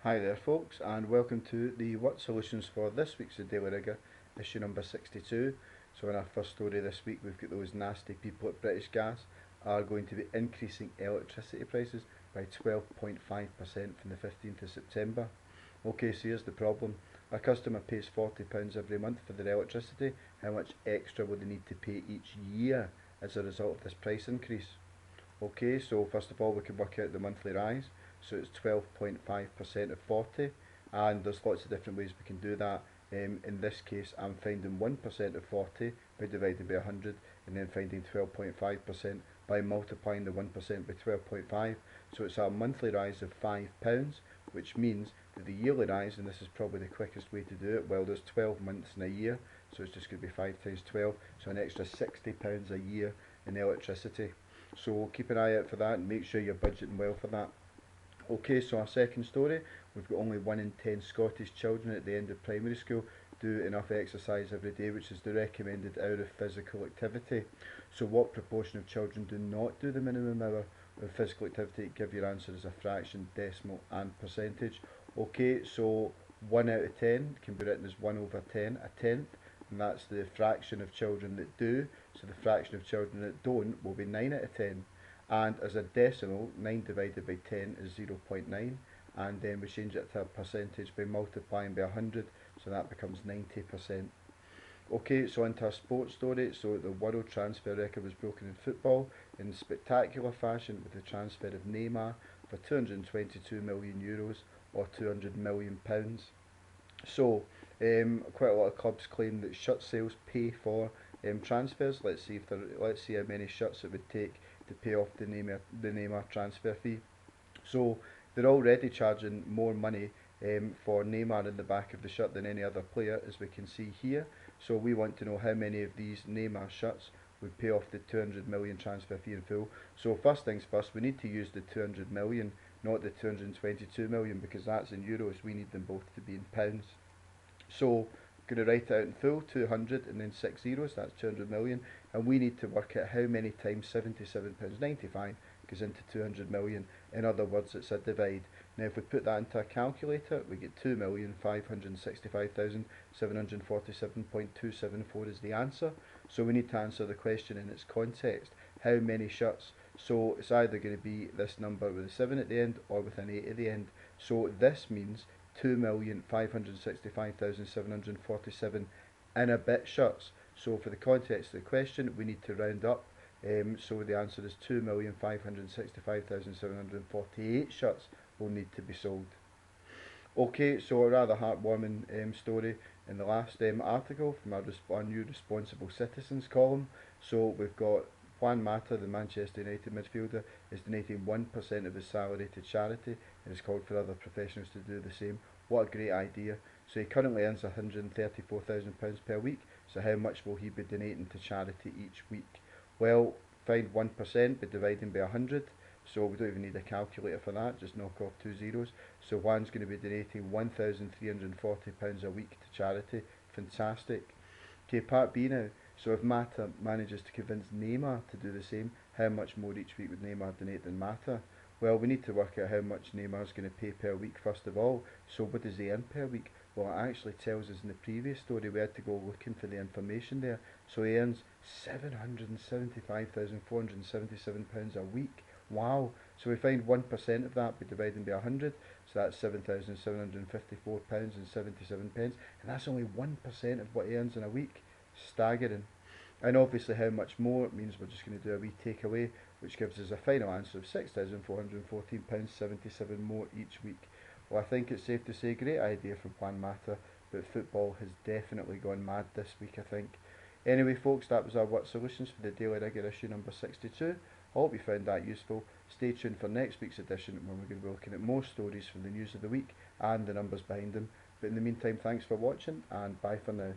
Hi there folks, and welcome to the What Solutions for this week's Daily Rigour, issue number 62. So in our first story this week we've got those nasty people at British Gas are going to be increasing electricity prices by 12.5% from the 15th of September. Okay, so here's the problem. A customer pays £40 every month for their electricity. How much extra will they need to pay each year as a result of this price increase? Okay, so first of all we can work out the monthly rise. So it's 12.5% of 40, and there's lots of different ways we can do that. In this case I'm finding 1% of 40 by dividing by 100, and then finding 12.5% by multiplying the 1% by 12.5. So it's a monthly rise of £5, which means that the yearly rise, and this is probably the quickest way to do it, well there's 12 months in a year, so it's just going to be 5 times 12, so an extra £60 a year in electricity. So keep an eye out for that and make sure you're budgeting well for that. Okay, so our second story, we've got only 1 in 10 Scottish children at the end of primary school do enough exercise every day, which is the recommended hour of physical activity. So what proportion of children do not do the minimum hour of physical activity? Give your answer as a fraction, decimal and percentage. Okay, so 1 out of 10 can be written as 1 over 10, a tenth, and that's the fraction of children that do, so the fraction of children that don't will be 9 out of 10. And as a decimal, 9 divided by 10 is 0.9, and then we change it to a percentage by multiplying by 100, so that becomes 90%. Okay, so into our sports story. So the world transfer record was broken in football in spectacular fashion with the transfer of Neymar for €222 million or £200 million. So quite a lot of clubs claim that shirt sales pay for transfers. Let's see how many shirts it would take to pay off the Neymar transfer fee. So they're already charging more money for Neymar in the back of the shirt than any other player, as we can see here. So we want to know how many of these Neymar shirts would pay off the 200 million transfer fee in full. So first things first, we need to use the 200 million, not the 222 million, because that's in euros. We need them both to be in pounds. So I'm going to write it out in full, 200 and then 6 zeros, that's 200 million, and we need to work out how many times £77.95 goes into 200 million. In other words, it's a divide. Now if we put that into a calculator, we get 2,565,747.274 is the answer. So we need to answer the question in its context. How many shirts? So it's either going to be this number with a 7 at the end or with an 8 at the end. So this means 2,565,747 in a bit shirts. So for the context of the question, we need to round up. So the answer is 2,565,748 shirts will need to be sold. Okay, so a rather heartwarming story in the last article from our new Responsible Citizens column. So we've got Juan Mata, the Manchester United midfielder, is donating 1% of his salary to charity and has called for other professionals to do the same. What a great idea. So he currently earns £134,000 per week, so how much will he be donating to charity each week? Well, find 1% by dividing by 100, so we don't even need a calculator for that, just knock off 2 zeros. So Juan's going to be donating £1,340 a week to charity. Fantastic. Okay, part B now. So if Mata manages to convince Neymar to do the same, how much more each week would Neymar donate than Mata? Well, we need to work out how much Neymar's going to pay per week first of all. So what does he earn per week? Well, it actually tells us in the previous story. We had to go looking for the information there. So he earns £775,477 a week. Wow. So we find 1% of that by dividing by 100. So that's £7,754.77. And that's only 1% of what he earns in a week. Staggering. And obviously how much more, it means we're just going to do a wee takeaway, which gives us a final answer of £6,414.77 more each week. Well, I think it's safe to say, great idea from Juan Mata, but football has definitely gone mad this week, I think. Anyway folks, that was our What Solutions for the Daily Rigour issue number 62. I hope you found that useful. Stay tuned for next week's edition when we're going to be looking at more stories from the news of the week and the numbers behind them. But in the meantime, thanks for watching and bye for now.